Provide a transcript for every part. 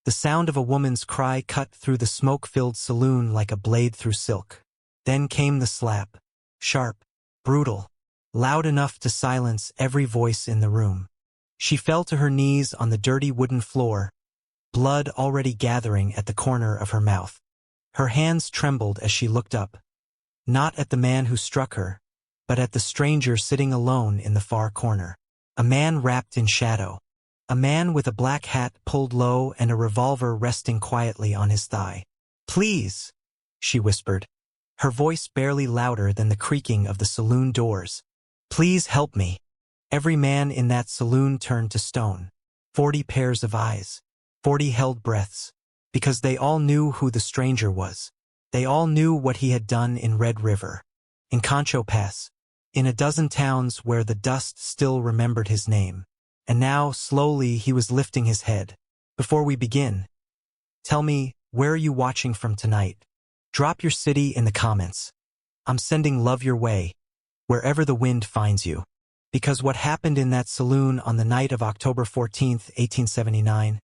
The sound of a woman's cry cut through the smoke-filled saloon like a blade through silk. Then came the slap. Sharp, brutal, loud enough to silence every voice in the room. She fell to her knees on the dirty wooden floor, blood already gathering at the corner of her mouth. Her hands trembled as she looked up, not at the man who struck her, but at the stranger sitting alone in the far corner. A man wrapped in shadow. A man with a black hat pulled low and a revolver resting quietly on his thigh. "Please," she whispered, her voice barely louder than the creaking of the saloon doors. "Please help me." Every man in that saloon turned to stone. 40 pairs of eyes. 40 held breaths. Because they all knew who the stranger was. They all knew what he had done in Red River, in Concho Pass, in a dozen towns where the dust still remembered his name. And now, slowly, he was lifting his head. "Before we begin, tell me, where are you watching from tonight? Drop your city in the comments. I'm sending love your way, wherever the wind finds you." Because what happened in that saloon on the night of October 14th, 1879,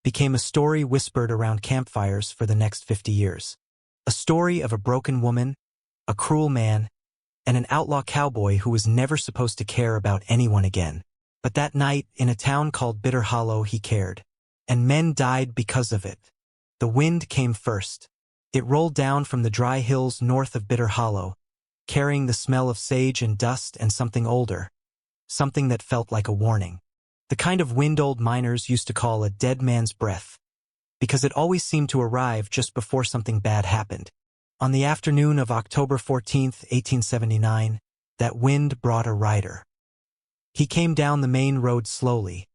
became a story whispered around campfires for the next 50 years. A story of a broken woman, a cruel man, and an outlaw cowboy who was never supposed to care about anyone again. But that night, in a town called Bitter Hollow, he cared. And men died because of it. The wind came first. It rolled down from the dry hills north of Bitter Hollow, carrying the smell of sage and dust and something older. Something that felt like a warning. The kind of wind old miners used to call a dead man's breath, because it always seemed to arrive just before something bad happened. On the afternoon of October 14th, 1879, that wind brought a rider. He came down the main road slowly,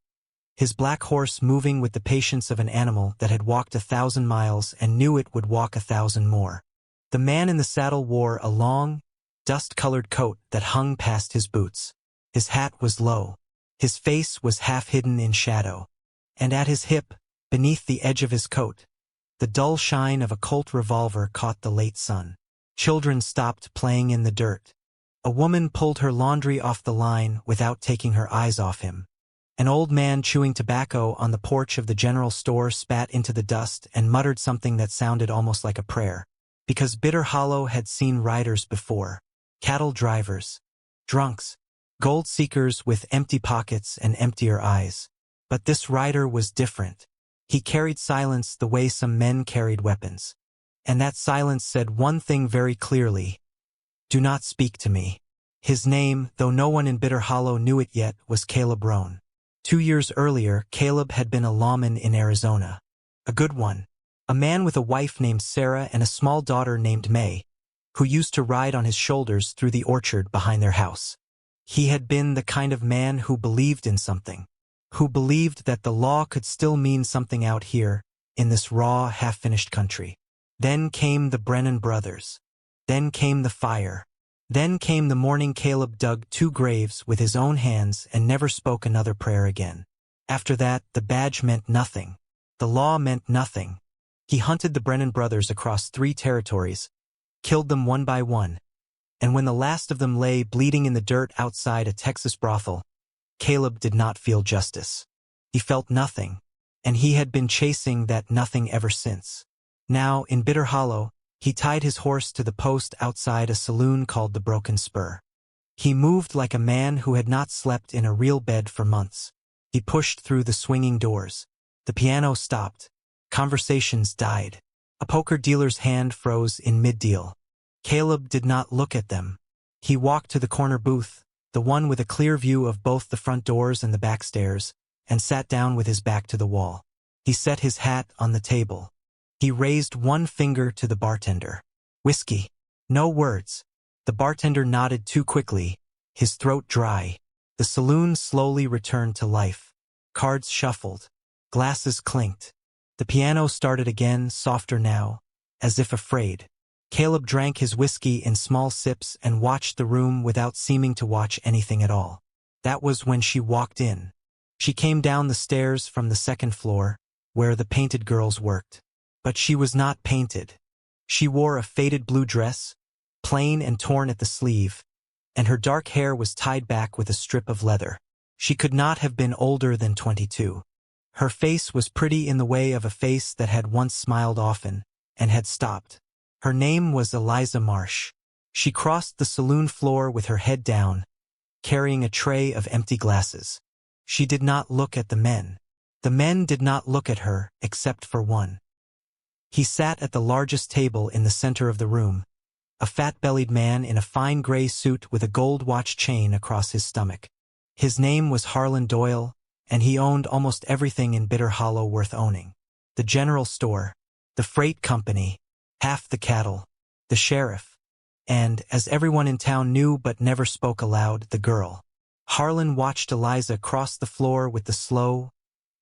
his black horse moving with the patience of an animal that had walked 1,000 miles and knew it would walk 1,000 more. The man in the saddle wore a long, dust-colored coat that hung past his boots. His hat was low. His face was half hidden in shadow. And at his hip, beneath the edge of his coat, the dull shine of a Colt revolver caught the late sun. Children stopped playing in the dirt. A woman pulled her laundry off the line without taking her eyes off him. An old man chewing tobacco on the porch of the general store spat into the dust and muttered something that sounded almost like a prayer. Because Bitter Hollow had seen riders before. Cattle drivers. Drunks. Gold seekers with empty pockets and emptier eyes. But this rider was different. He carried silence the way some men carried weapons. And that silence said one thing very clearly. "Do not speak to me." His name, though no one in Bitter Hollow knew it yet, was Caleb Roan. 2 years earlier, Caleb had been a lawman in Arizona. A good one. A man with a wife named Sarah and a small daughter named May, who used to ride on his shoulders through the orchard behind their house. He had been the kind of man who believed in something, who believed that the law could still mean something out here, in this raw, half-finished country. Then came the Brennan brothers. Then came the fire. Then came the morning Caleb dug 2 graves with his own hands and never spoke another prayer again. After that, the badge meant nothing. The law meant nothing. He hunted the Brennan brothers across 3 territories, killed them one by one. And when the last of them lay bleeding in the dirt outside a Texas brothel, Caleb did not feel justice. He felt nothing, and he had been chasing that nothing ever since. Now, in Bitter Hollow, he tied his horse to the post outside a saloon called the Broken Spur. He moved like a man who had not slept in a real bed for months. He pushed through the swinging doors. The piano stopped. Conversations died. A poker dealer's hand froze in mid-deal. Caleb did not look at them. He walked to the corner booth, the one with a clear view of both the front doors and the back stairs, and sat down with his back to the wall. He set his hat on the table. He raised one finger to the bartender. "Whiskey." No words. The bartender nodded too quickly, his throat dry. The saloon slowly returned to life. Cards shuffled. Glasses clinked. The piano started again, softer now, as if afraid. Caleb drank his whiskey in small sips and watched the room without seeming to watch anything at all. That was when she walked in. She came down the stairs from the second floor, where the painted girls worked. But she was not painted. She wore a faded blue dress, plain and torn at the sleeve, and her dark hair was tied back with a strip of leather. She could not have been older than 22. Her face was pretty in the way of a face that had once smiled often, and had stopped. Her name was Eliza Marsh. She crossed the saloon floor with her head down, carrying a tray of empty glasses. She did not look at the men. The men did not look at her, except for one. He sat at the largest table in the center of the room, a fat-bellied man in a fine gray suit with a gold watch chain across his stomach. His name was Harlan Doyle, and he owned almost everything in Bitter Hollow worth owning. The general store, the freight company, half the cattle, the sheriff, and, as everyone in town knew but never spoke aloud, the girl. Harlan watched Eliza cross the floor with the slow,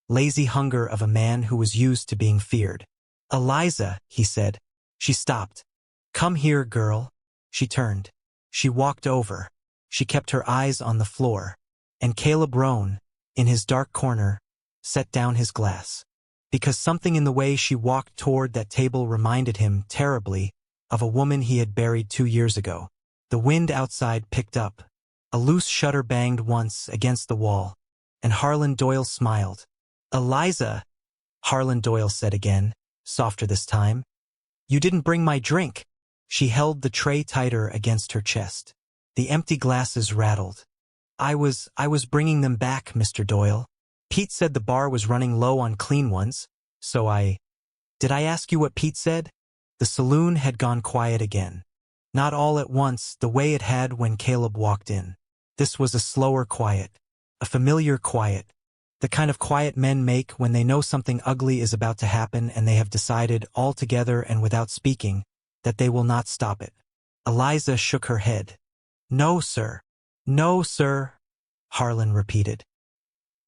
lazy hunger of a man who was used to being feared. "Eliza," he said. She stopped. "Come here, girl." She turned. She walked over. She kept her eyes on the floor. And Caleb Rohn, in his dark corner, set down his glass. Because something in the way she walked toward that table reminded him, terribly, of a woman he had buried 2 years ago. The wind outside picked up. A loose shutter banged once against the wall, and Harlan Doyle smiled. "Eliza," Harlan Doyle said again, softer this time. "You didn't bring my drink." She held the tray tighter against her chest. The empty glasses rattled. I was bringing them back, Mr. Doyle. Pete said the bar was running low on clean ones, so Did I ask you what Pete said?" The saloon had gone quiet again. Not all at once, the way it had when Caleb walked in. This was a slower quiet, a familiar quiet, the kind of quiet men make when they know something ugly is about to happen and they have decided, all together and without speaking, that they will not stop it. Eliza shook her head. "No, sir. No, sir," Harlan repeated.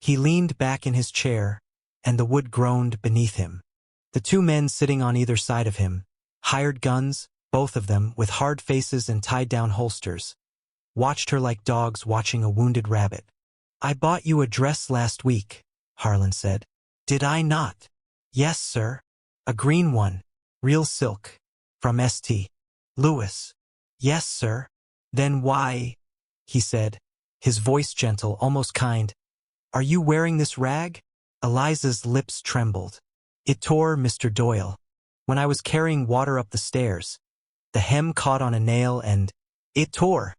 He leaned back in his chair, and the wood groaned beneath him. The 2 men sitting on either side of him, hired guns, both of them, with hard faces and tied-down holsters, watched her like dogs watching a wounded rabbit. "I bought you a dress last week," Harlan said. "Did I not?" "Yes, sir. A green one, real silk, from St. Louis." "Yes, sir." "Then why," he said, his voice gentle, almost kind, "are you wearing this rag?" Eliza's lips trembled. "It tore, Mr. Doyle. When I was carrying water up the stairs, the hem caught on a nail and it tore."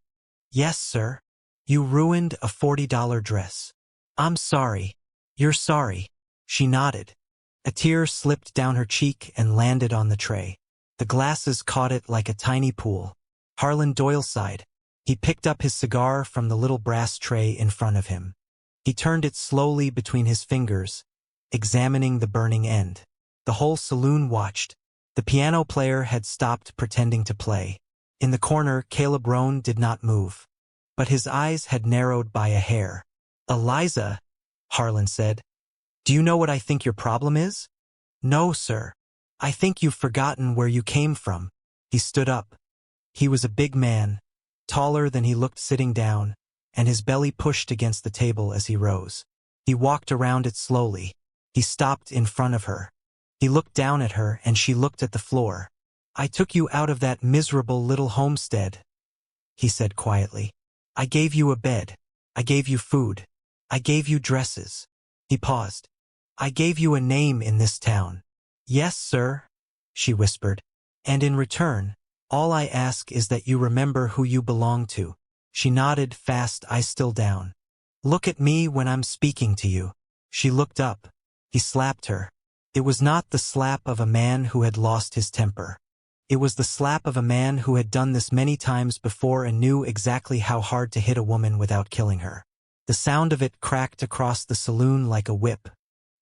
"Yes, sir. You ruined a $40 dress." "I'm sorry." "You're sorry." She nodded. A tear slipped down her cheek and landed on the tray. The glasses caught it like a tiny pool. Harlan Doyle sighed. He picked up his cigar from the little brass tray in front of him. He turned it slowly between his fingers, examining the burning end. The whole saloon watched. The piano player had stopped pretending to play. In the corner, Caleb Rohn did not move, but his eyes had narrowed by a hair. "Eliza," Harlan said, "do you know what I think your problem is?" "No, sir. I think you've forgotten where you came from." He stood up. He was a big man, taller than he looked sitting down, and his belly pushed against the table as he rose. He walked around it slowly. He stopped in front of her. He looked down at her, and she looked at the floor. "I took you out of that miserable little homestead," he said quietly. "I gave you a bed. I gave you food. I gave you dresses." He paused. "I gave you a name in this town." "Yes, sir," she whispered. "And in return, all I ask is that you remember who you belong to." She nodded fast, eyes still down. "Look at me when I'm speaking to you." She looked up. He slapped her. It was not the slap of a man who had lost his temper. It was the slap of a man who had done this many times before and knew exactly how hard to hit a woman without killing her. The sound of it cracked across the saloon like a whip.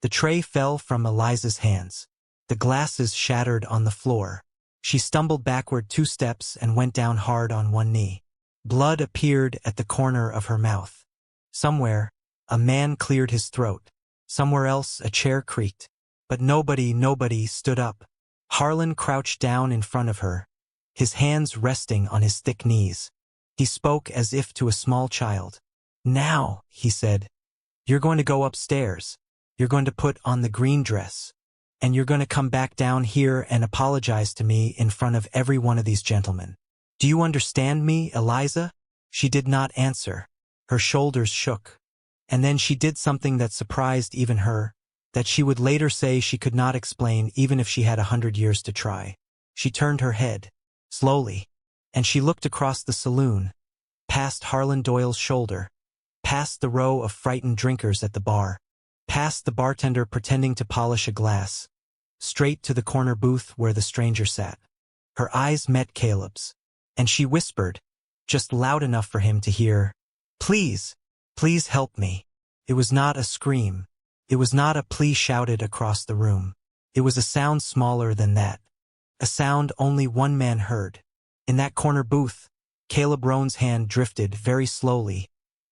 The tray fell from Eliza's hands. The glasses shattered on the floor. She stumbled backward 2 steps and went down hard on one knee. Blood appeared at the corner of her mouth. Somewhere, a man cleared his throat. Somewhere else, a chair creaked. But nobody stood up. Harlan crouched down in front of her, his hands resting on his thick knees. He spoke as if to a small child. "Now," he said, "you're going to go upstairs. You're going to put on the green dress. And you're going to come back down here and apologize to me in front of every one of these gentlemen. Do you understand me, Eliza?" She did not answer. Her shoulders shook. And then she did something that surprised even her. that she would later say she could not explain even if she had 100 years to try. She turned her head, slowly, and she looked across the saloon, past Harlan Doyle's shoulder, past the row of frightened drinkers at the bar, past the bartender pretending to polish a glass, straight to the corner booth where the stranger sat. Her eyes met Caleb's, and she whispered, just loud enough for him to hear, "Please, please help me." It was not a scream. It was not a plea shouted across the room. It was a sound smaller than that. A sound only one man heard. In that corner booth, Caleb Roan's hand drifted very slowly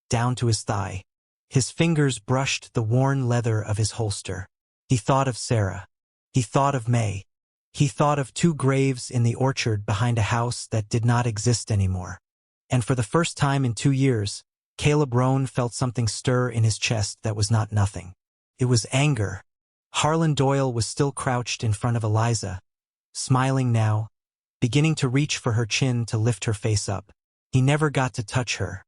down to his thigh. His fingers brushed the worn leather of his holster. He thought of Sarah. He thought of May. He thought of 2 graves in the orchard behind a house that did not exist anymore. And for the first time in 2 years, Caleb Roan felt something stir in his chest that was not nothing. It was anger. Harlan Doyle was still crouched in front of Eliza, smiling now, beginning to reach for her chin to lift her face up. He never got to touch her,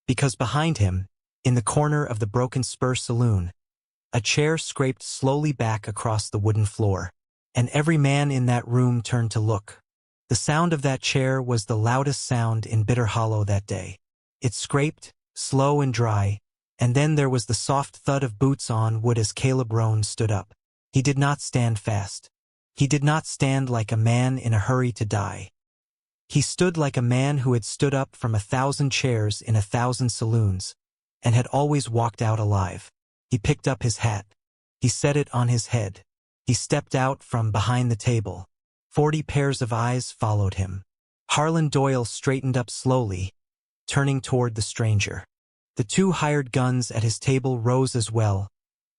because behind him, in the corner of the Broken Spur Saloon, a chair scraped slowly back across the wooden floor, and every man in that room turned to look. The sound of that chair was the loudest sound in Bitter Hollow that day. It scraped, slow and dry, and then there was the soft thud of boots on wood as Caleb Roan stood up. He did not stand fast. He did not stand like a man in a hurry to die. He stood like a man who had stood up from 1,000 chairs in 1,000 saloons, and had always walked out alive. He picked up his hat. He set it on his head. He stepped out from behind the table. 40 pairs of eyes followed him. Harlan Doyle straightened up slowly, turning toward the stranger. The 2 hired guns at his table rose as well,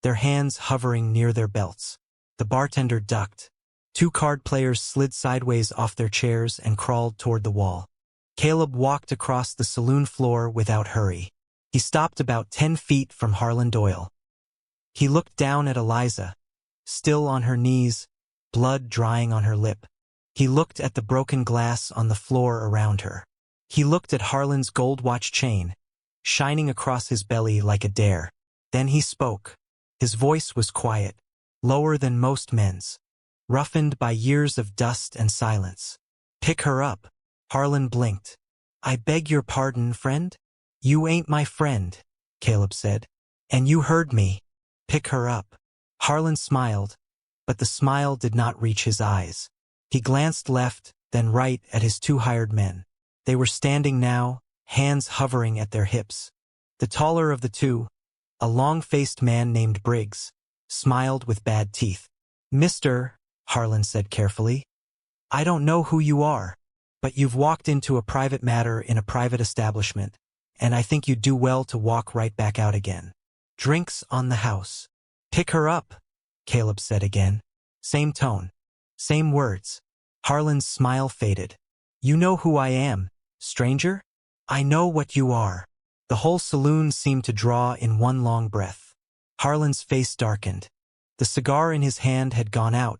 their hands hovering near their belts. The bartender ducked. 2 card players slid sideways off their chairs and crawled toward the wall. Caleb walked across the saloon floor without hurry. He stopped about 10 feet from Harlan Doyle. He looked down at Eliza, still on her knees, blood drying on her lip. He looked at the broken glass on the floor around her. He looked at Harlan's gold watch chain, shining across his belly like a dare. Then he spoke. His voice was quiet, lower than most men's, roughened by years of dust and silence. "Pick her up." Harlan blinked. "I beg your pardon, friend?" "You ain't my friend," Caleb said. "And you heard me. Pick her up." Harlan smiled, but the smile did not reach his eyes. He glanced left, then right at his 2 hired men. They were standing now, hands hovering at their hips. The taller of the 2, a long-faced man named Briggs, smiled with bad teeth. "Mr. Harlan said carefully, "I don't know who you are, but you've walked into a private matter in a private establishment, and I think you'd do well to walk right back out again. Drinks on the house." "Pick her up," Caleb said again. Same tone, same words. Harlan's smile faded. "You know who I am, stranger? I know what you are." The whole saloon seemed to draw in one long breath. Harlan's face darkened. The cigar in his hand had gone out,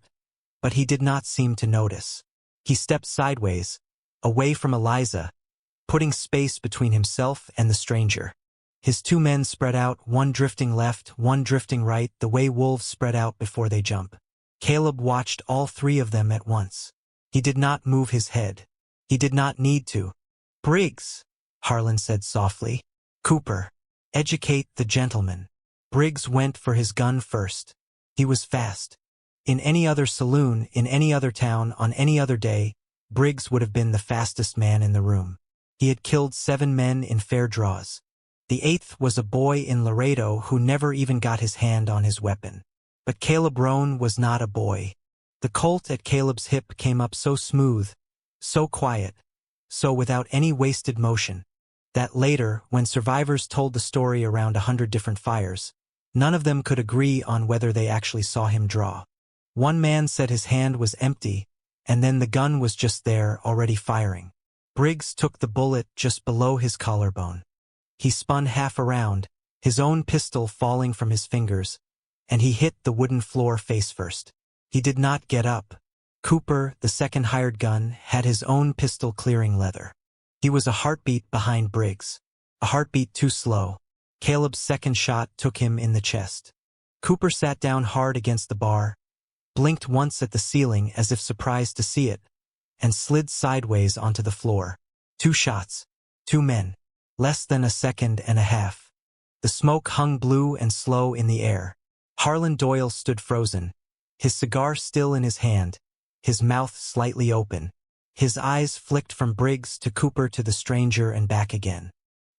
but he did not seem to notice. He stepped sideways, away from Eliza, putting space between himself and the stranger. His 2 men spread out, one drifting left, one drifting right, the way wolves spread out before they jump. Caleb watched all 3 of them at once. He did not move his head. He did not need to. "Briggs," Harlan said softly. "Cooper, educate the gentleman." Briggs went for his gun first. He was fast. In any other saloon, in any other town, on any other day, Briggs would have been the fastest man in the room. He had killed 7 men in fair draws. The 8th was a boy in Laredo who never even got his hand on his weapon. But Caleb Roan was not a boy. The Colt at Caleb's hip came up so smooth, so quiet, so without any wasted motion, that later, when survivors told the story around 100 different fires, none of them could agree on whether they actually saw him draw. One man said his hand was empty, and then the gun was just there, already firing. Briggs took the bullet just below his collarbone. He spun half around, his own pistol falling from his fingers, and he hit the wooden floor face first. He did not get up. Cooper, the 2nd hired gun, had his own pistol clearing leather. He was a heartbeat behind Briggs, a heartbeat too slow. Caleb's 2nd shot took him in the chest. Cooper sat down hard against the bar, blinked once at the ceiling as if surprised to see it, and slid sideways onto the floor. 2 shots. 2 men. Less than a second and a half. The smoke hung blue and slow in the air. Harlan Doyle stood frozen, his cigar still in his hand, his mouth slightly open. His eyes flicked from Briggs to Cooper to the stranger and back again.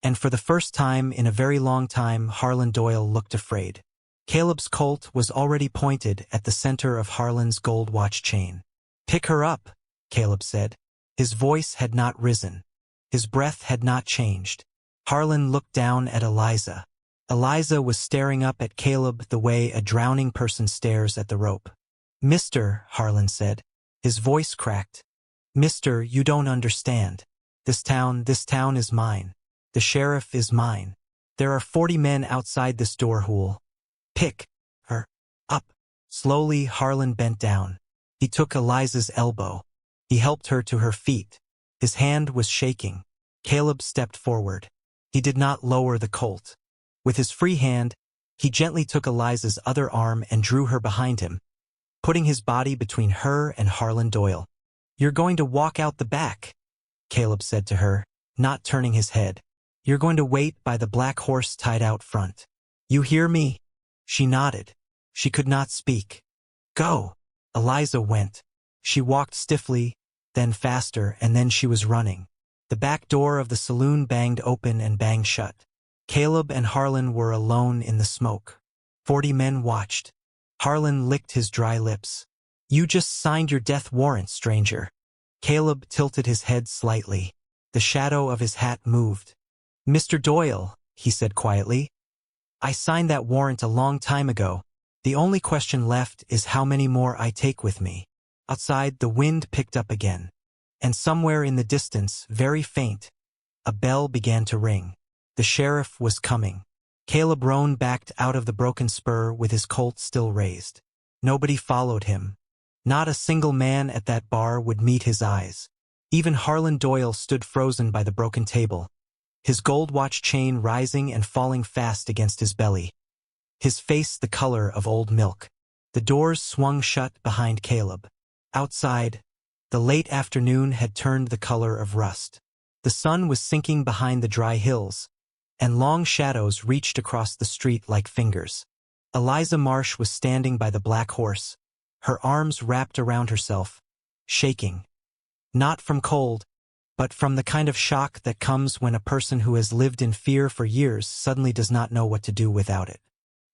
And for the first time in a very long time, Harlan Doyle looked afraid. Caleb's Colt was already pointed at the center of Harlan's gold watch chain. "Pick her up," Caleb said. His voice had not risen. His breath had not changed. Harlan looked down at Eliza. Eliza was staring up at Caleb the way a drowning person stares at the rope. "Mister," Harlan said. His voice cracked. "Mister, you don't understand. This town is mine. The sheriff is mine. There are 40 men outside this door who'll pick her up." Slowly, Harlan bent down. He took Eliza's elbow. He helped her to her feet. His hand was shaking. Caleb stepped forward. He did not lower the Colt. With his free hand, he gently took Eliza's other arm and drew her behind him, putting his body between her and Harlan Doyle. "You're going to walk out the back," Caleb said to her, not turning his head. "You're going to wait by the black horse tied out front. You hear me?" She nodded. She could not speak. "Go." Eliza went. She walked stiffly, then faster, and then she was running. The back door of the saloon banged open and banged shut. Caleb and Harlan were alone in the smoke. 40 men watched. Harlan licked his dry lips. "You just signed your death warrant, stranger." Caleb tilted his head slightly. The shadow of his hat moved. "Mr. Doyle," he said quietly, "I signed that warrant a long time ago. The only question left is how many more I take with me." Outside, the wind picked up again. And somewhere in the distance, very faint, a bell began to ring. The sheriff was coming. Caleb Roan backed out of the broken spur with his Colt still raised. Nobody followed him. Not a single man at that bar would meet his eyes. Even Harlan Doyle stood frozen by the broken table, his gold watch chain rising and falling fast against his belly, his face the color of old milk. The doors swung shut behind Caleb. Outside, the late afternoon had turned the color of rust. The sun was sinking behind the dry hills, and long shadows reached across the street like fingers. Eliza Marsh was standing by the black horse, her arms wrapped around herself, shaking. Not from cold, but from the kind of shock that comes when a person who has lived in fear for years suddenly does not know what to do without it.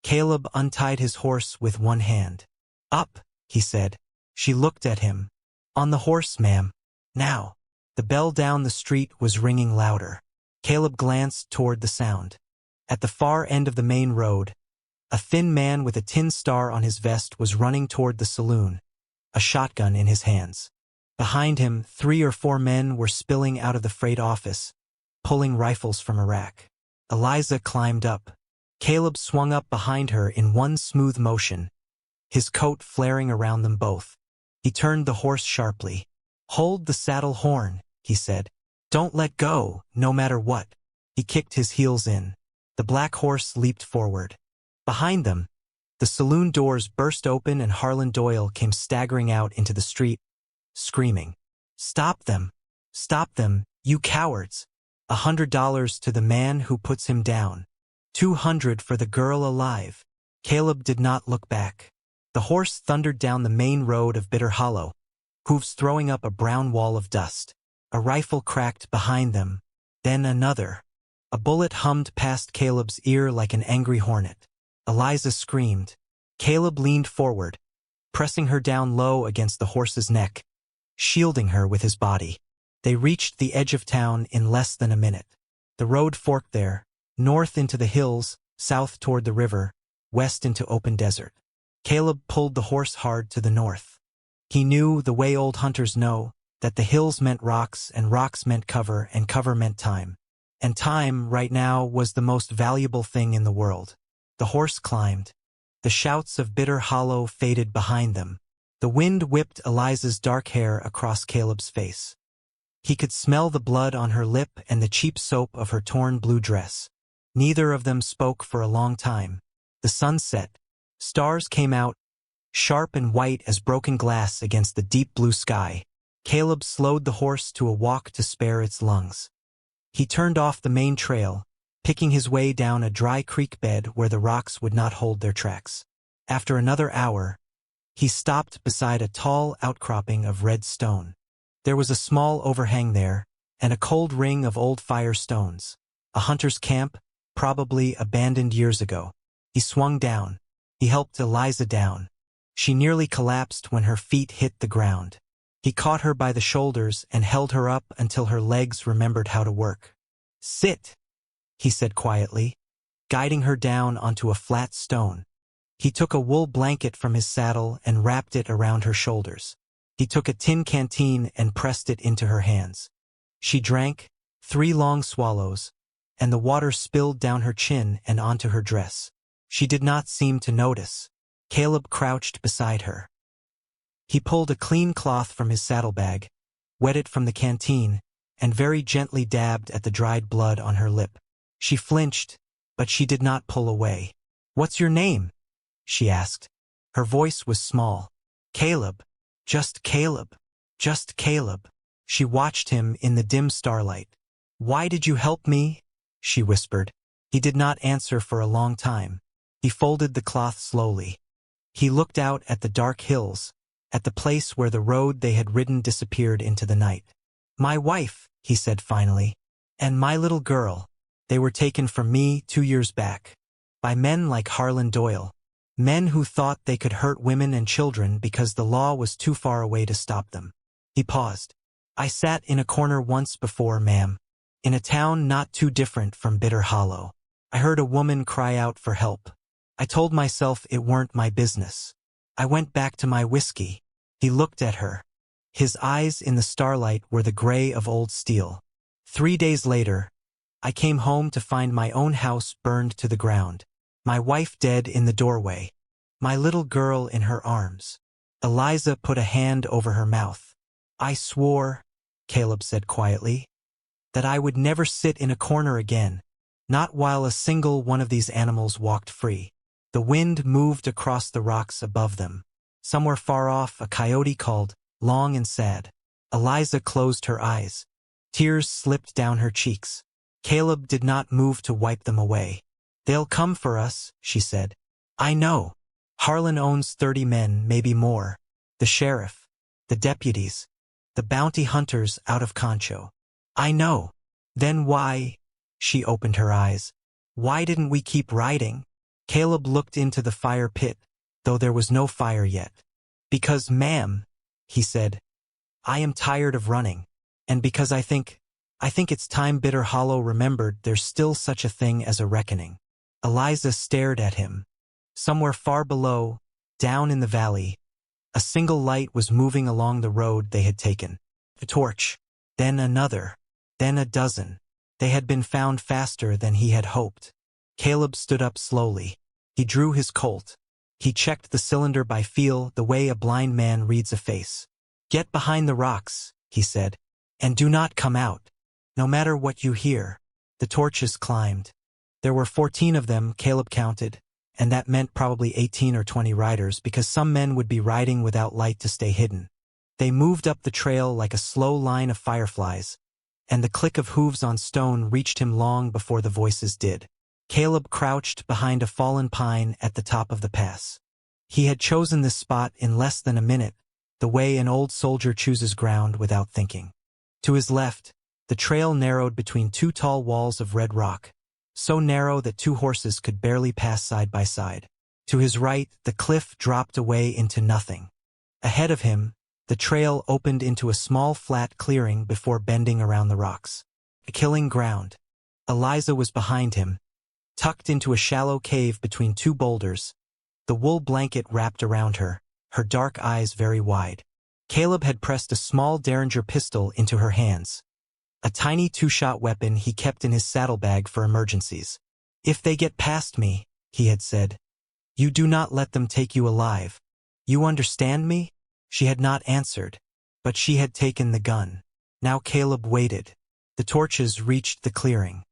Caleb untied his horse with one hand. "Up," he said. She looked at him. "On the horse, ma'am. Now." The bell down the street was ringing louder. Caleb glanced toward the sound. At the far end of the main road, a thin man with a tin star on his vest was running toward the saloon, a shotgun in his hands. Behind him, 3 or 4 men were spilling out of the freight office, pulling rifles from a rack. Eliza climbed up. Caleb swung up behind her in one smooth motion, his coat flaring around them both. He turned the horse sharply. "Hold the saddle horn," he said. "Don't let go, no matter what." He kicked his heels in. The black horse leaped forward. Behind them, the saloon doors burst open and Harlan Doyle came staggering out into the street, screaming, "Stop them! Stop them, you cowards! $100 to the man who puts him down. 200 for the girl alive." Caleb did not look back. The horse thundered down the main road of Bitter Hollow, hooves throwing up a brown wall of dust. A rifle cracked behind them, then another. A bullet hummed past Caleb's ear like an angry hornet. Eliza screamed. Caleb leaned forward, pressing her down low against the horse's neck, shielding her with his body. They reached the edge of town in less than a minute. The road forked there, north into the hills, south toward the river, west into open desert. Caleb pulled the horse hard to the north. He knew, the way old hunters know, that the hills meant rocks and rocks meant cover and cover meant time. And time, right now, was the most valuable thing in the world. The horse climbed. The shouts of Bitter Hollow faded behind them. The wind whipped Eliza's dark hair across Caleb's face. He could smell the blood on her lip and the cheap soap of her torn blue dress. Neither of them spoke for a long time. The sun set, Stars came out, sharp and white as broken glass against the deep blue sky. Caleb slowed the horse to a walk to spare its lungs. He turned off the main trail, picking his way down a dry creek bed where the rocks would not hold their tracks. After another hour, he stopped beside a tall outcropping of red stone. There was a small overhang there, and a cold ring of old fire stones. A hunter's camp, probably abandoned years ago. He swung down. He helped Eliza down. She nearly collapsed when her feet hit the ground. He caught her by the shoulders and held her up until her legs remembered how to work. "Sit," he said quietly, guiding her down onto a flat stone. He took a wool blanket from his saddle and wrapped it around her shoulders. He took a tin canteen and pressed it into her hands. She drank, 3 long swallows, and the water spilled down her chin and onto her dress. She did not seem to notice. Caleb crouched beside her. He pulled a clean cloth from his saddlebag, wet it from the canteen, and very gently dabbed at the dried blood on her lip. She flinched, but she did not pull away. "What's your name?" she asked. Her voice was small. "Caleb. Just Caleb. Just Caleb." She watched him in the dim starlight. "Why did you help me?" she whispered. He did not answer for a long time. He folded the cloth slowly. He looked out at the dark hills, at the place where the road they had ridden disappeared into the night. "My wife," he said finally, "and my little girl. They were taken from me 2 years back. By men like Harlan Doyle. Men who thought they could hurt women and children because the law was too far away to stop them." He paused. "I sat in a corner once before, ma'am. In a town not too different from Bitter Hollow. I heard a woman cry out for help. I told myself it weren't my business. I went back to my whiskey." He looked at her. His eyes in the starlight were the gray of old steel. 3 days later, I came home to find my own house burned to the ground. My wife dead in the doorway. My little girl in her arms. Eliza put a hand over her mouth. "I swore," Caleb said quietly, "that I would never sit in a corner again, not while a single one of these animals walked free." The wind moved across the rocks above them. Somewhere far off, a coyote called, long and sad. Eliza closed her eyes. Tears slipped down her cheeks. Caleb did not move to wipe them away. "They'll come for us," she said. "I know. Harlan owns 30 men, maybe more. The sheriff, the deputies, the bounty hunters out of Concho. I know. Then why?" She opened her eyes. "Why didn't we keep riding?" Caleb looked into the fire pit, though there was no fire yet. "Because, ma'am," he said, "I am tired of running. And because I think it's time Bitter Hollow remembered there's still such a thing as a reckoning." Eliza stared at him. Somewhere far below, down in the valley, a single light was moving along the road they had taken. A torch, then another, then a dozen. They had been found faster than he had hoped. Caleb stood up slowly. He drew his Colt. He checked the cylinder by feel, the way a blind man reads a face. "Get behind the rocks," he said, "and do not come out, no matter what you hear." The torches climbed. There were 14 of them, Caleb counted, and that meant probably 18 or 20 riders because some men would be riding without light to stay hidden. They moved up the trail like a slow line of fireflies, and the click of hooves on stone reached him long before the voices did. Caleb crouched behind a fallen pine at the top of the pass. He had chosen this spot in less than a minute, the way an old soldier chooses ground without thinking. To his left, the trail narrowed between 2 tall walls of red rock, so narrow that 2 horses could barely pass side by side. To his right, the cliff dropped away into nothing. Ahead of him, the trail opened into a small flat clearing before bending around the rocks. A killing ground. Eliza was behind him, tucked into a shallow cave between 2 boulders, the wool blanket wrapped around her, her dark eyes very wide. Caleb had pressed a small Derringer pistol into her hands, a tiny 2-shot weapon he kept in his saddlebag for emergencies. "If they get past me," he had said, "you do not let them take you alive. You understand me?" She had not answered, but she had taken the gun. Now Caleb waited. The torches reached the clearing.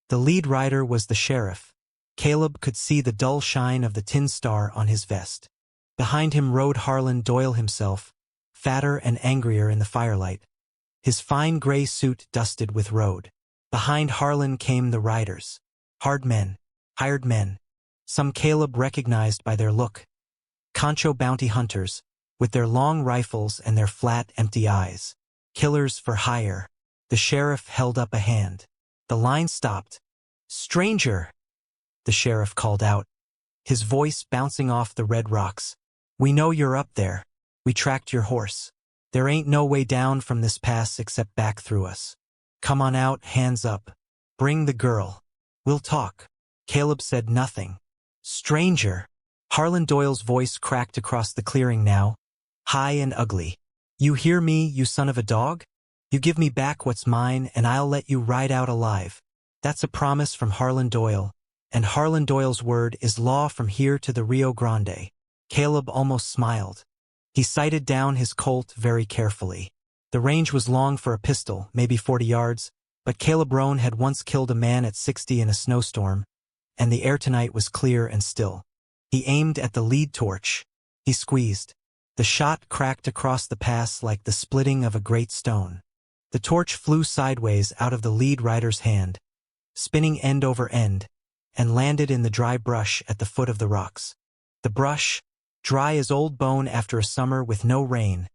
The lead rider was the sheriff, Caleb could see the dull shine of the tin star on his vest. Behind him rode Harlan Doyle himself, fatter and angrier in the firelight, his fine gray suit dusted with road. Behind Harlan came the riders. Hard men, hired men, some Caleb recognized by their look. Concho bounty hunters, with their long rifles and their flat, empty eyes. Killers for hire. The sheriff held up a hand. The line stopped. "Stranger!" the sheriff called out, his voice bouncing off the red rocks. "We know you're up there. We tracked your horse. There ain't no way down from this pass except back through us. Come on out, hands up. Bring the girl. We'll talk." Caleb said nothing. "Stranger!" Harlan Doyle's voice cracked across the clearing now, high and ugly. "You hear me, you son of a dog? You give me back what's mine and I'll let you ride out alive." That's a promise from Harlan Doyle, and Harlan Doyle's word is law from here to the Rio Grande. Caleb almost smiled. He sighted down his Colt very carefully. The range was long for a pistol, maybe 40 yards, but Caleb Roan had once killed a man at 60 in a snowstorm, and the air tonight was clear and still. He aimed at the lead torch. He squeezed. The shot cracked across the pass like the splitting of a great stone. The torch flew sideways out of the lead rider's hand, spinning end over end, and landed in the dry brush at the foot of the rocks. The brush, dry as old bone after a summer with no rain,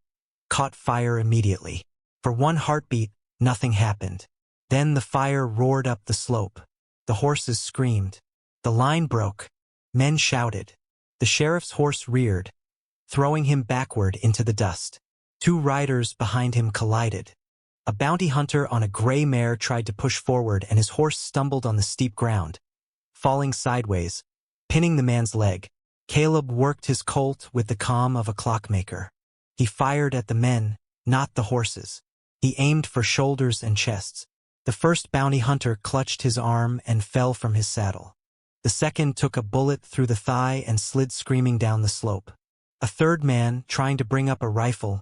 caught fire immediately. For one heartbeat, nothing happened. Then the fire roared up the slope. The horses screamed. The line broke. Men shouted. The sheriff's horse reared, throwing him backward into the dust. Two riders behind him collided. A bounty hunter on a gray mare tried to push forward and his horse stumbled on the steep ground, falling sideways, pinning the man's leg. Caleb worked his Colt with the calm of a clockmaker. He fired at the men, not the horses. He aimed for shoulders and chests. The first bounty hunter clutched his arm and fell from his saddle. The second took a bullet through the thigh and slid screaming down the slope. A third man, trying to bring up a rifle,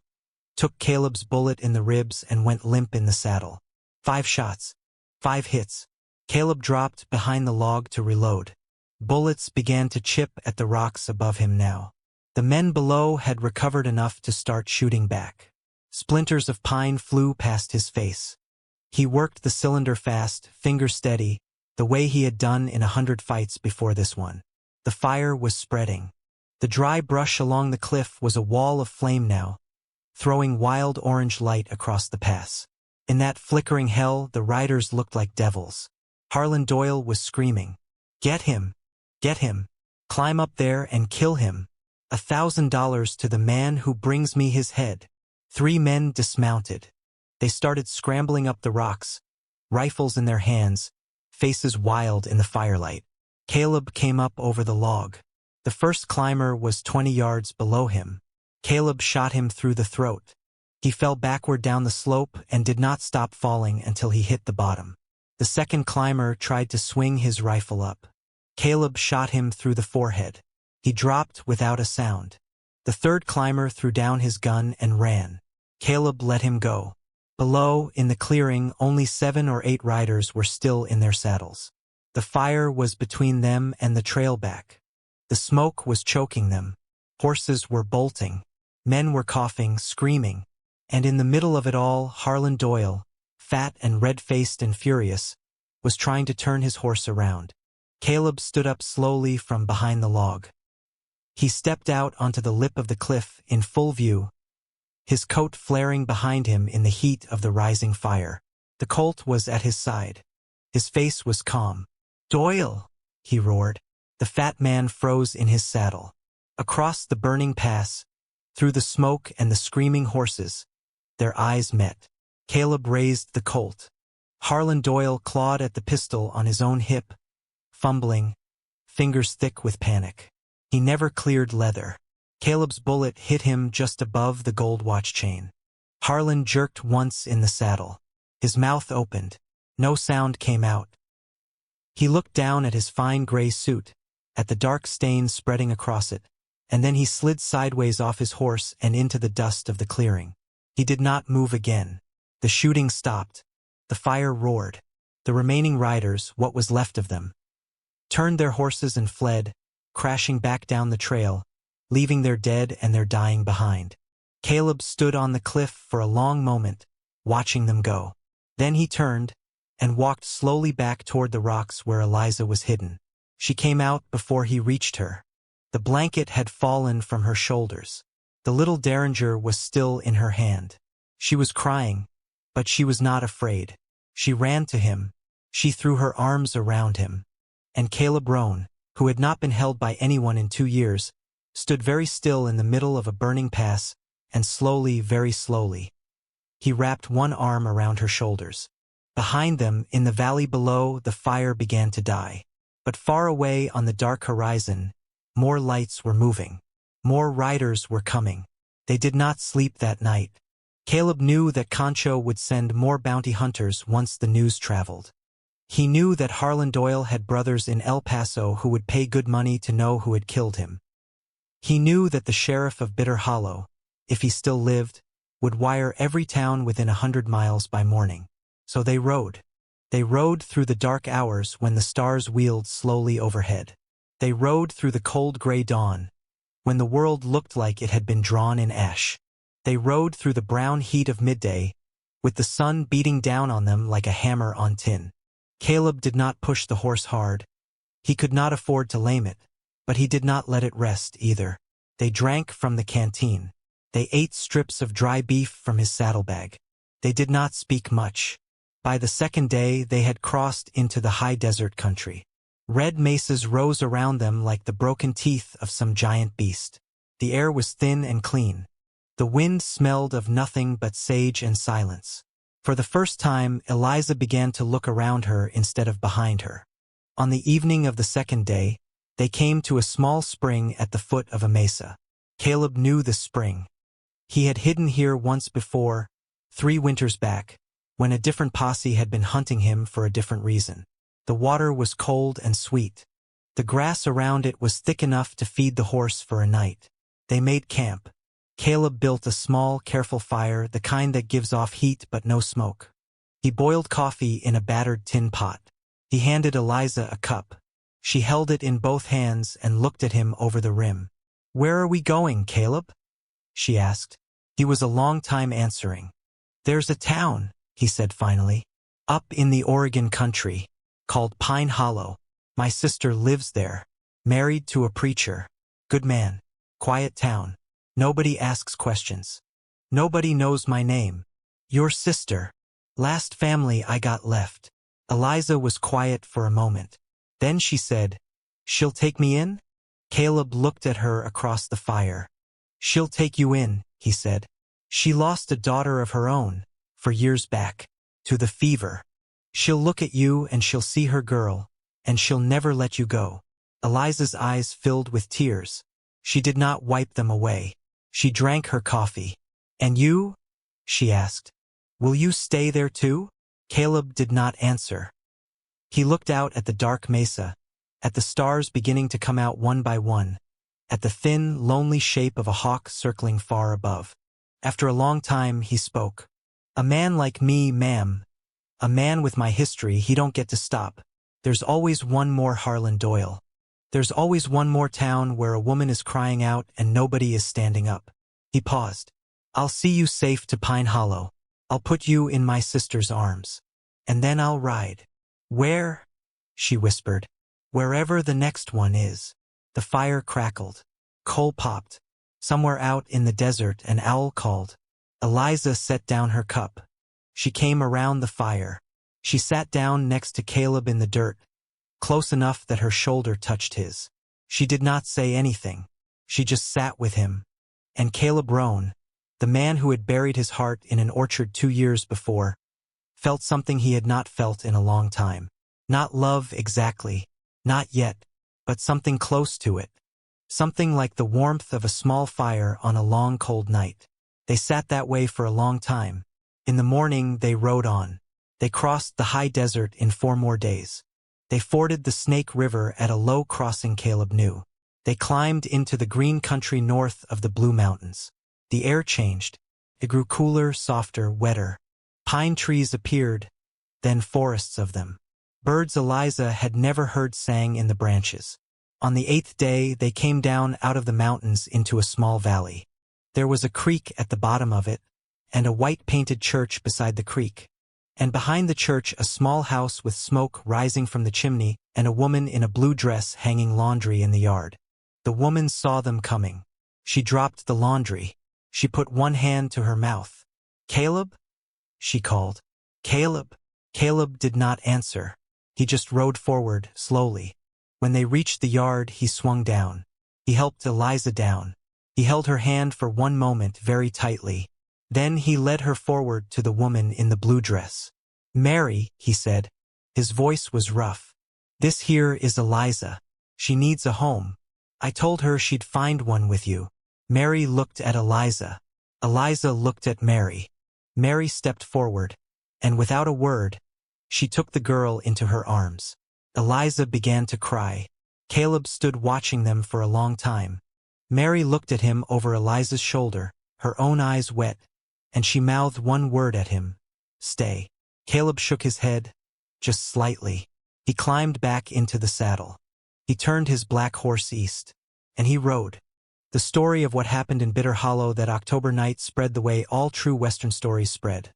took Caleb's bullet in the ribs and went limp in the saddle. 5 shots. 5 hits. Caleb dropped behind the log to reload. Bullets began to chip at the rocks above him now. The men below had recovered enough to start shooting back. Splinters of pine flew past his face. He worked the cylinder fast, finger steady, the way he had done in 100 fights before this one. The fire was spreading. The dry brush along the cliff was a wall of flame now, throwing wild orange light across the pass. In that flickering hell, the riders looked like devils. Harlan Doyle was screaming, "Get him! Get him! Climb up there and kill him! $1,000 to the man who brings me his head." 3 men dismounted. They started scrambling up the rocks, rifles in their hands, faces wild in the firelight. Caleb came up over the log. The first climber was 20 yards below him. Caleb shot him through the throat. He fell backward down the slope and did not stop falling until he hit the bottom. The second climber tried to swing his rifle up. Caleb shot him through the forehead. He dropped without a sound. The third climber threw down his gun and ran. Caleb let him go. Below, in the clearing, only 7 or 8 riders were still in their saddles. The fire was between them and the trail back. The smoke was choking them. Horses were bolting. Men were coughing, screaming. And in the middle of it all, Harlan Doyle, fat and red-faced and furious, was trying to turn his horse around. Caleb stood up slowly from behind the log. He stepped out onto the lip of the cliff in full view, his coat flaring behind him in the heat of the rising fire. The Colt was at his side. His face was calm. "Doyle!" he roared. The fat man froze in his saddle. Across the burning pass, through the smoke and the screaming horses, their eyes met. Caleb raised the Colt. Harlan Doyle clawed at the pistol on his own hip, fumbling, fingers thick with panic. He never cleared leather. Caleb's bullet hit him just above the gold watch chain. Harlan jerked once in the saddle. His mouth opened. No sound came out. He looked down at his fine gray suit, at the dark stains spreading across it, and then he slid sideways off his horse and into the dust of the clearing. He did not move again. The shooting stopped. The fire roared. The remaining riders, what was left of them, turned their horses and fled, crashing back down the trail, leaving their dead and their dying behind. Caleb stood on the cliff for a long moment, watching them go. Then he turned and walked slowly back toward the rocks where Eliza was hidden. She came out before he reached her. The blanket had fallen from her shoulders. The little derringer was still in her hand. She was crying, but she was not afraid. She ran to him. She threw her arms around him. And Caleb Roan, who had not been held by anyone in 2 years, stood very still in the middle of a burning pass, and slowly, very slowly, he wrapped one arm around her shoulders. Behind them, in the valley below, the fire began to die. But far away on the dark horizon, more lights were moving. More riders were coming. They did not sleep that night. Caleb knew that Concho would send more bounty hunters once the news traveled. He knew that Harlan Doyle had brothers in El Paso who would pay good money to know who had killed him. He knew that the sheriff of Bitter Hollow, if he still lived, would wire every town within 100 miles by morning. So they rode. They rode through the dark hours when the stars wheeled slowly overhead. They rode through the cold gray dawn, when the world looked like it had been drawn in ash. They rode through the brown heat of midday, with the sun beating down on them like a hammer on tin. Caleb did not push the horse hard. He could not afford to lame it, but he did not let it rest either. They drank from the canteen. They ate strips of dry beef from his saddlebag. They did not speak much. By the second day, they had crossed into the high desert country. Red mesas rose around them like the broken teeth of some giant beast. The air was thin and clean. The wind smelled of nothing but sage and silence. For the first time, Eliza began to look around her instead of behind her. On the evening of the second day, they came to a small spring at the foot of a mesa. Caleb knew the spring. He had hidden here once before, 3 winters back, when a different posse had been hunting him for a different reason. The water was cold and sweet. The grass around it was thick enough to feed the horse for a night. They made camp. Caleb built a small, careful fire, the kind that gives off heat but no smoke. He boiled coffee in a battered tin pot. He handed Eliza a cup. She held it in both hands and looked at him over the rim. "Where are we going, Caleb?" she asked. He was a long time answering. "There's a town," he said finally, "up in the Oregon country, called Pine Hollow. My sister lives there, married to a preacher. Good man. Quiet town. Nobody asks questions. Nobody knows my name. Your sister. Last family I got left." Eliza was quiet for a moment. Then she said, "She'll take me in?" Caleb looked at her across the fire. "She'll take you in," he said. "She lost a daughter of her own, for years back, to the fever. She'll look at you and she'll see her girl, and she'll never let you go." Eliza's eyes filled with tears. She did not wipe them away. She drank her coffee. "And you?" she asked. "Will you stay there too?" Caleb did not answer. He looked out at the dark mesa, at the stars beginning to come out one by one, at the thin, lonely shape of a hawk circling far above. After a long time, he spoke. "A man like me, ma'am, a man with my history, he don't get to stop. There's always one more Harlan Doyle. There's always one more town where a woman is crying out and nobody is standing up." He paused. "I'll see you safe to Pine Hollow. I'll put you in my sister's arms. And then I'll ride." "Where?" she whispered. "Wherever the next one is." The fire crackled. Coal popped. Somewhere out in the desert, an owl called. Eliza set down her cup. She came around the fire. She sat down next to Caleb in the dirt, close enough that her shoulder touched his. She did not say anything. She just sat with him. And Caleb Roan, the man who had buried his heart in an orchard 2 years before, felt something he had not felt in a long time. Not love exactly, not yet, but something close to it. Something like the warmth of a small fire on a long cold night. They sat that way for a long time. In the morning they rode on. They crossed the high desert in 4 more days. They forded the Snake River at a low crossing Caleb knew. They climbed into the green country north of the Blue Mountains. The air changed. It grew cooler, softer, wetter. Pine trees appeared, then forests of them. Birds Eliza had never heard sang in the branches. On the 8th day they came down out of the mountains into a small valley. There was a creek at the bottom of it, and a white-painted church beside the creek. And behind the church a small house with smoke rising from the chimney and a woman in a blue dress hanging laundry in the yard. The woman saw them coming. She dropped the laundry. She put one hand to her mouth. "Caleb?" she called. "Caleb?" Caleb did not answer. He just rode forward, slowly. When they reached the yard, he swung down. He helped Eliza down. He held her hand for one moment very tightly. Then he led her forward to the woman in the blue dress. "Mary," he said. His voice was rough. "This here is Eliza. She needs a home. I told her she'd find one with you." Mary looked at Eliza. Eliza looked at Mary. Mary stepped forward, and without a word, she took the girl into her arms. Eliza began to cry. Caleb stood watching them for a long time. Mary looked at him over Eliza's shoulder, her own eyes wet, and she mouthed one word at him: "Stay." Caleb shook his head, just slightly. He climbed back into the saddle. He turned his black horse east, and he rode. The story of what happened in Bitter Hollow that October night spread the way all true Western stories spread.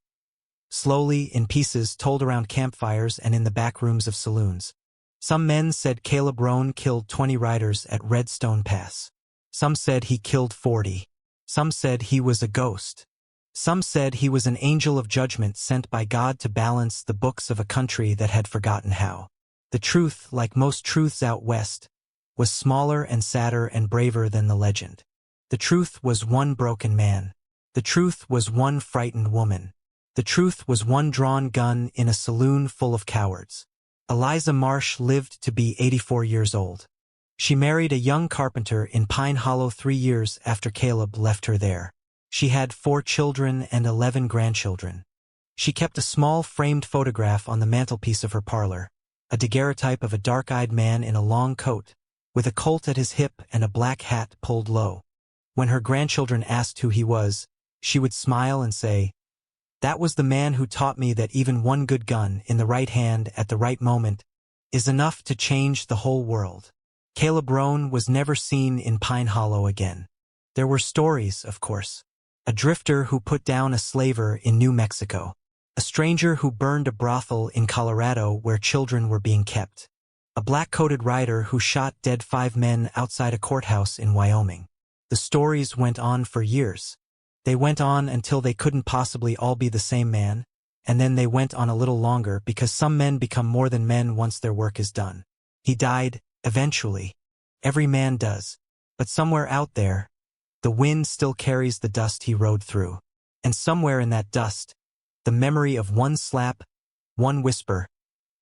Slowly, in pieces told around campfires and in the back rooms of saloons. Some men said Caleb Roan killed 20 riders at Redstone Pass. Some said he killed 40. Some said he was a ghost. Some said he was an angel of judgment sent by God to balance the books of a country that had forgotten how. The truth, like most truths out west, was smaller and sadder and braver than the legend. The truth was one broken man. The truth was one frightened woman. The truth was one drawn gun in a saloon full of cowards. Eliza Marsh lived to be 84 years old. She married a young carpenter in Pine Hollow 3 years after Caleb left her there. She had 4 children and 11 grandchildren. She kept a small framed photograph on the mantelpiece of her parlor, a daguerreotype of a dark-eyed man in a long coat, with a colt at his hip and a black hat pulled low. When her grandchildren asked who he was, she would smile and say, "That was the man who taught me that even one good gun in the right hand at the right moment is enough to change the whole world." Caleb Roan was never seen in Pine Hollow again. There were stories, of course. A drifter who put down a slaver in New Mexico. A stranger who burned a brothel in Colorado where children were being kept. A black-coated rider who shot dead 5 men outside a courthouse in Wyoming. The stories went on for years. They went on until they couldn't possibly all be the same man, and then they went on a little longer because some men become more than men once their work is done. He died, eventually. Every man does. But somewhere out there, the wind still carries the dust he rode through. And somewhere in that dust, the memory of one slap, one whisper,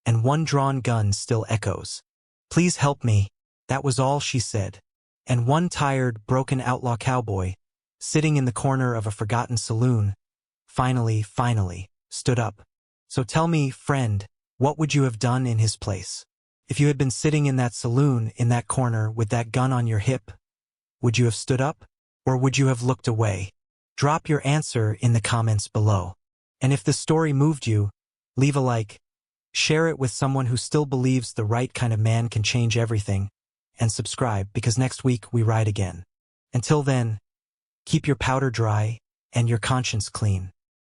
and one drawn gun still echoes. "Please help me," that was all she said. And one tired, broken outlaw cowboy, sitting in the corner of a forgotten saloon, finally, stood up. "So tell me, friend, what would you have done in his place? If you had been sitting in that saloon, in that corner, with that gun on your hip, would you have stood up? Or would you have looked away? Drop your answer in the comments below. And if the story moved you, leave a like, share it with someone who still believes the right kind of man can change everything, and subscribe because next week we ride again. Until then, keep your powder dry and your conscience clean.